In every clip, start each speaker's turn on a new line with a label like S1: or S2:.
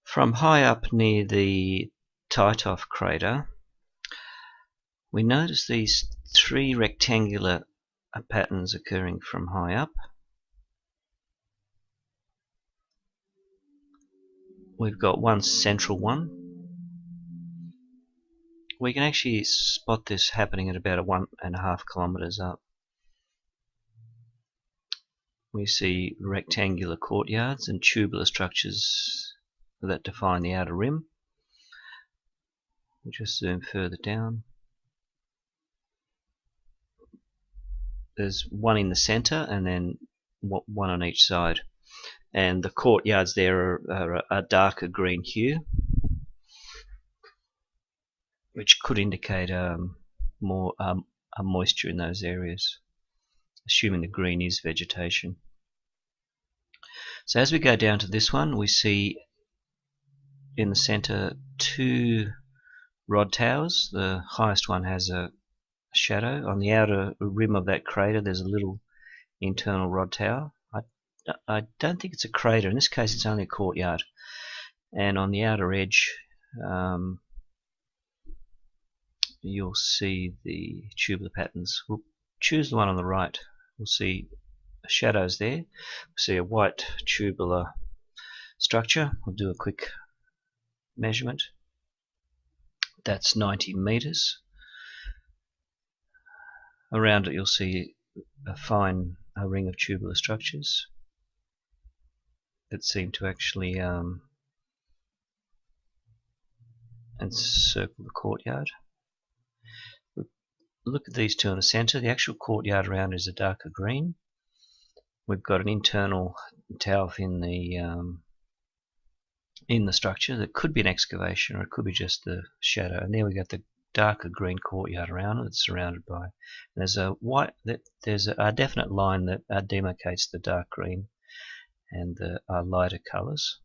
S1: From high up near the Titov crater, we notice these three rectangular patterns occurring from high up. We've got one central one. We can actually spot this happening at about 1.5 kilometers up. We see rectangular courtyards and tubular structures that define the outer rim. We'll just zoom further down. There's one in the center and then one on each side. And the courtyards there are a darker green hue, which could indicate more moisture in those areas, assuming the green is vegetation. So as we go down to this one, we see in the center two rod towers. The highest one has a shadow. On the outer rim of that crater there's a little internal rod tower. I don't think it's a crater. In this case it's only a courtyard. And on the outer edge you'll see the tubular patterns. We'll choose the one on the right. We'll see shadows there. We'll see a white tubular structure. We'll do a quick measurement. That's 90 meters. Around it you'll see a fine ring of tubular structures that seem to actually encircle the courtyard. Look at these two in the center. The actual courtyard around is a darker green. We've got an internal tower in the structure that could be an excavation or it could be just the shadow. And there we got the darker green courtyard around it. It's surrounded by. There's a definite line that demarcates the dark green and the lighter colors.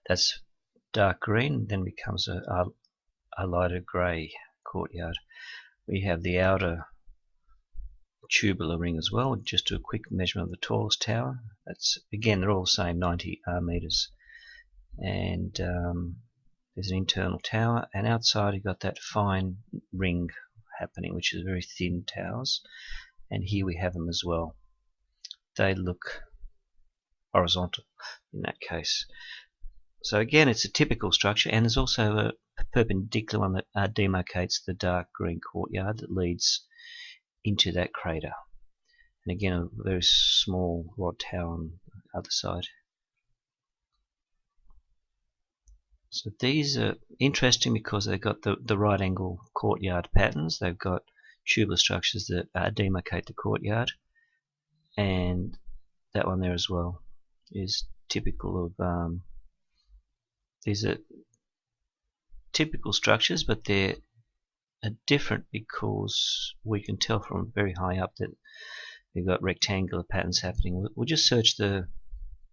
S1: That's dark green, then becomes a lighter grey courtyard. We have the outer tubular ring as well. Just do a quick measurement of the tallest tower. That's again, they're all the same, 90 meters. And there's an internal tower, and outside you've got that fine ring happening, which is very thin towers. And here we have them as well. They look horizontal in that case. So again, it's a typical structure, and there's also a perpendicular one that demarcates the dark green courtyard that leads into that crater. And again, a very small rod tower on the other side. So these are interesting because they've got the right angle courtyard patterns. They've got tubular structures that demarcate the courtyard, and that one there as well is typical of these are typical structures, but they're different because we can tell from very high up that we've got rectangular patterns happening. We'll just search the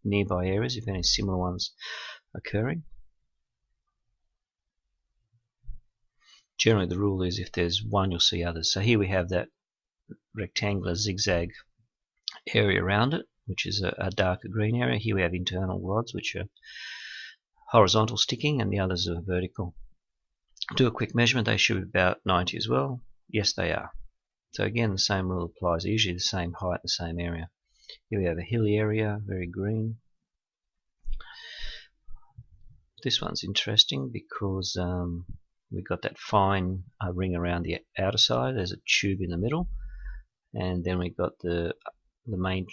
S1: nearby areas if any similar ones occurring. Generally the rule is if there's one you'll see others. So here we have that rectangular zigzag area around it, which is a darker green area. Here we have internal rods which are horizontal sticking and the others are vertical. Do a quick measurement. They should be about 90 as well. Yes, they are. So again, the same rule applies. Usually the same height, the same area. Here we have a hilly area, very green. This one's interesting because we've got that fine ring around the outer side. There's a tube in the middle, and then we've got the main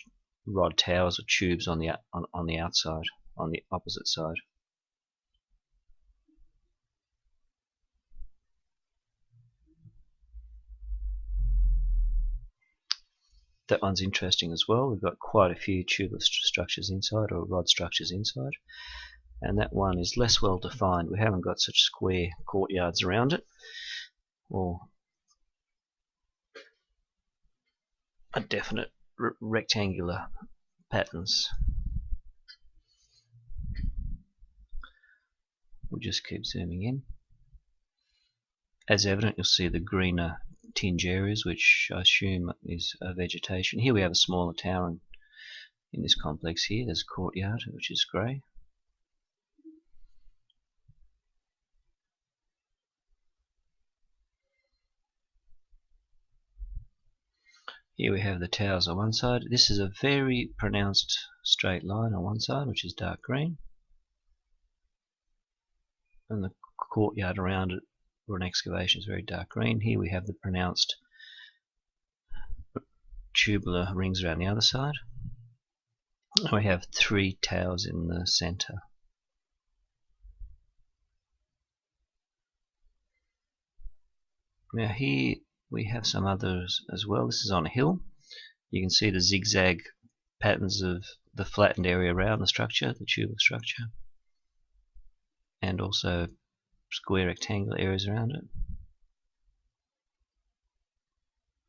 S1: rod towers or tubes on the outside, on the opposite side. That one's interesting as well. We've got quite a few tubular structures inside, or rod structures inside, and that one is less well defined. We haven't got such square courtyards around it, or a definite rectangular patterns. We'll just keep zooming in. As evident, you'll see the greener tinge areas, which I assume is vegetation. Here we have a smaller tower in this complex here. There's a courtyard, which is grey. Here we have the towers on one side. This is a very pronounced straight line on one side, which is dark green, and the courtyard around it, or an excavation, is very dark green. Here we have the pronounced tubular rings around the other side. And we have 3 towers in the center. Now here we have some others as well. This is on a hill. You can see the zigzag patterns of the flattened area around the structure, the tubular structure, and also square rectangular areas around it.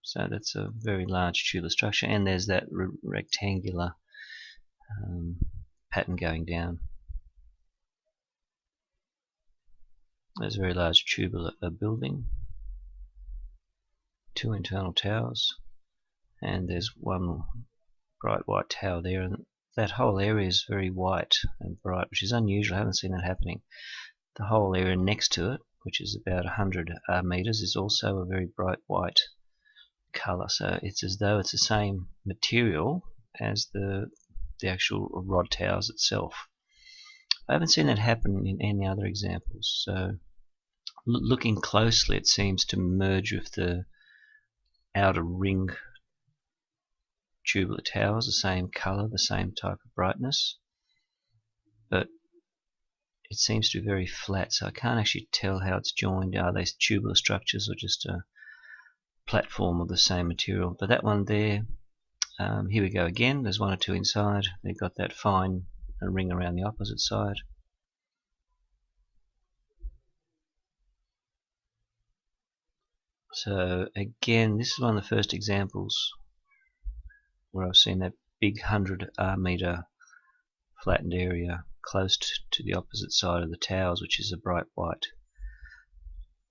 S1: So that's a very large tubular structure, and there's that rectangular pattern going down. There's a very large tubular building, 2 internal towers, and there's one bright white tower there, and that whole area is very white and bright, which is unusual. I haven't seen that happening. The whole area next to it, which is about 100 meters, is also a very bright white color. So it's as though it's the same material as the actual rod towers itself. I haven't seen that happen in any other examples. So looking closely, it seems to merge with the outer ring tubular towers, the same color, the same type of brightness, but it seems to be very flat, so I can't actually tell how it's joined. Are they tubular structures or just a platform of the same material? But that one there, here we go again, there's 1 or 2 inside. They've got that fine ring around the opposite side. So again, this is one of the first examples where I've seen that big 100 meter flattened area close to the opposite side of the towers, which is a bright white,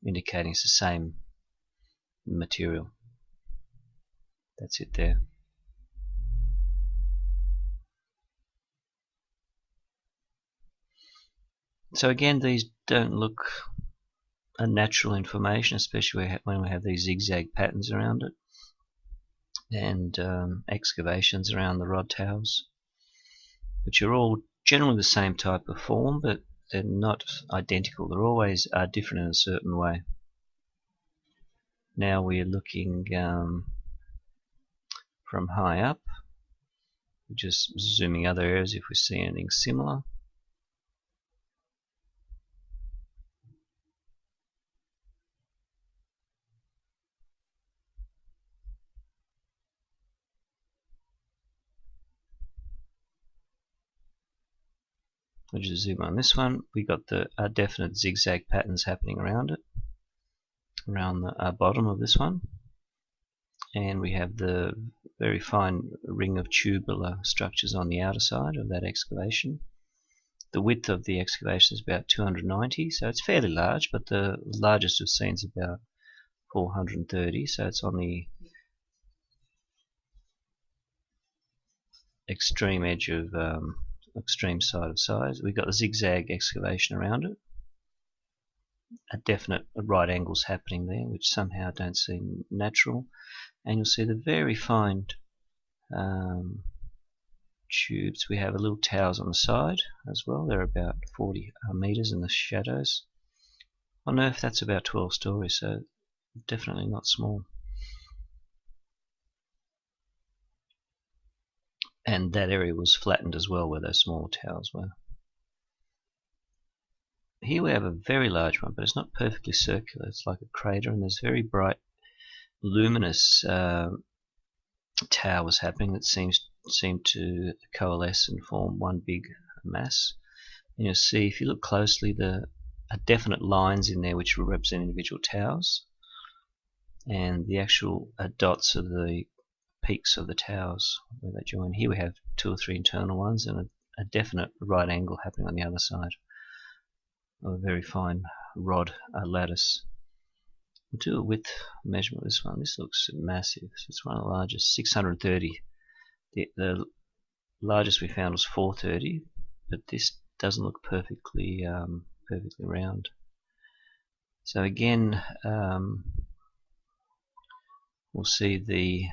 S1: indicating it's the same material. That's it there. So again, these don't look unnatural information, especially when we have these zigzag patterns around it, and excavations around the rod towers, which are all generally the same type of form, but they're not identical. They're always different in a certain way. Now we're looking from high up, just zooming other areas if we see anything similar. We'll just zoom on this one. We got the definite zigzag patterns happening around it, around the bottom of this one, and we have the very fine ring of tubular structures on the outer side of that excavation. The width of the excavation is about 290, so it's fairly large, but the largest we've seen is about 430, so it's on the extreme edge of extreme side of size. We've got the zigzag excavation around it, a definite right angles happening there, which somehow don't seem natural, and you'll see the very fine tubes. We have a little towers on the side as well. They're about 40 meters in the shadows. On Earth that's about 12 stories, so definitely not small. And that area was flattened as well, where those smaller towers were. Here we have a very large one, but it's not perfectly circular. It's like a crater, and there's very bright, luminous towers happening that seem to coalesce and form one big mass. And you'll see, if you look closely, there are definite lines in there which will represent individual towers, and the actual dots are the peaks of the towers where they join. Here we have 2 or 3 internal ones, and a definite right angle happening on the other side of a very fine rod lattice. We'll do a width measurement of this one. This looks massive. It's one of the largest, 630. The largest we found was 430, but this doesn't look perfectly round. So again, we'll see the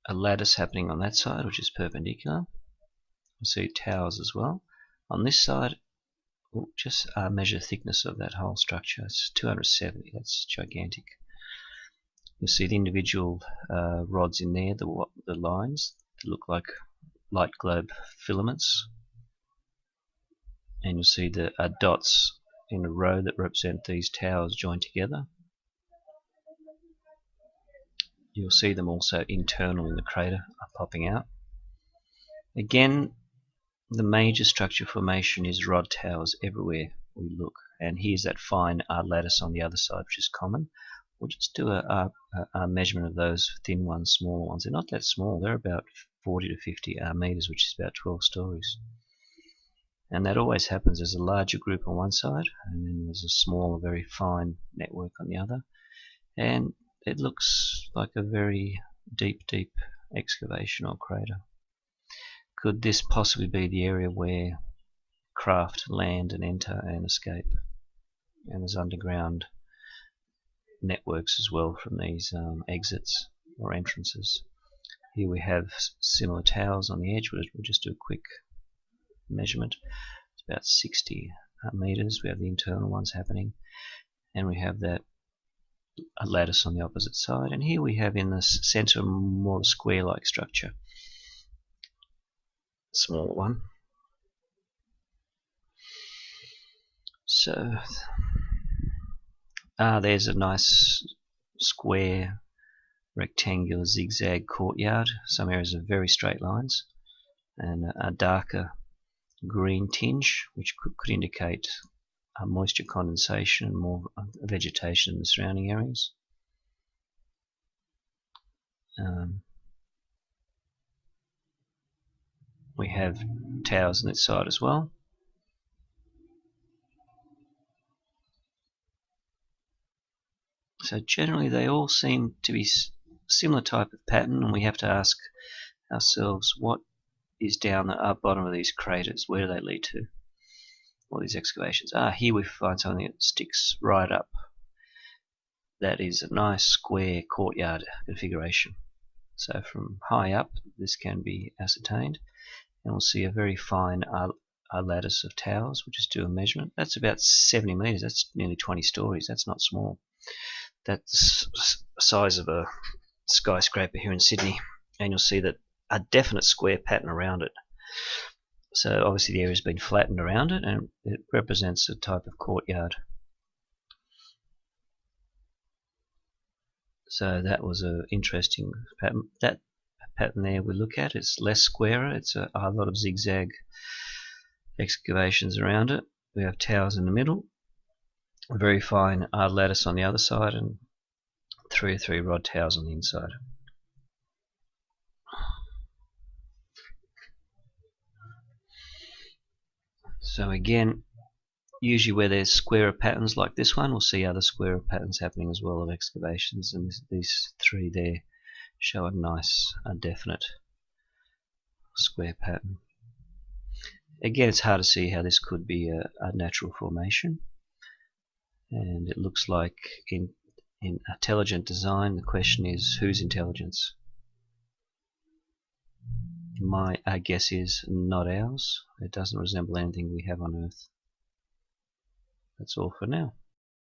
S1: a lattice happening on that side, which is perpendicular. We'll see towers as well. On this side, we'll just measure the thickness of that whole structure. It's 270. That's gigantic. You'll see the individual rods in there, the lines that look like light globe filaments, and you'll see the dots in a row that represent these towers joined together. You'll see them also internal in the crater popping out. Again, the major structure formation is rod towers everywhere we look, and here's that fine lattice on the other side, which is common. We'll just do a measurement of those thin ones, smaller ones. They're not that small, they're about 40 to 50 meters, which is about 12 stories. And that always happens. There's a larger group on one side, and then there's a smaller, very fine network on the other. And it looks like a very deep excavation or crater. Could this possibly be the area where craft land and enter and escape? And there's underground networks as well from these exits or entrances. Here we have similar towers on the edge. We'll just do a quick measurement. It's about 60 meters. We have the internal ones happening, and we have that a lattice on the opposite side. And here we have in the center more of a square-like structure, smaller one. So there's a nice square rectangular zigzag courtyard. Some areas are very straight lines, and a darker green tinge, which could indicate moisture condensation and more vegetation in the surrounding areas. We have towers on this side as well. So generally they all seem to be similar type of pattern, and we have to ask ourselves what is down the bottom of these craters. Where do they lead to? All these excavations. Here we find something that sticks right up. That is a nice square courtyard configuration. So from high up this can be ascertained, and we'll see a very fine lattice of towers. We'll just do a measurement. That's about 70 meters. That's nearly 20 stories. That's not small. That's the size of a skyscraper here in Sydney, and you'll see that a definite square pattern around it. So obviously the area has been flattened around it, and it represents a type of courtyard. So that was an interesting pattern. That pattern there we look at, it's less squarer. It's a lot of zigzag excavations around it. We have towers in the middle, a very fine lattice on the other side, and three rod towers on the inside. So again, usually where there's squarer patterns like this one, we'll see other squarer patterns happening as well of excavations, and these three there show a nice, definite square pattern. Again, it's hard to see how this could be a natural formation, and it looks like in intelligent design, the question is whose intelligence? My guess is not ours. It doesn't resemble anything we have on Earth. That's all for now.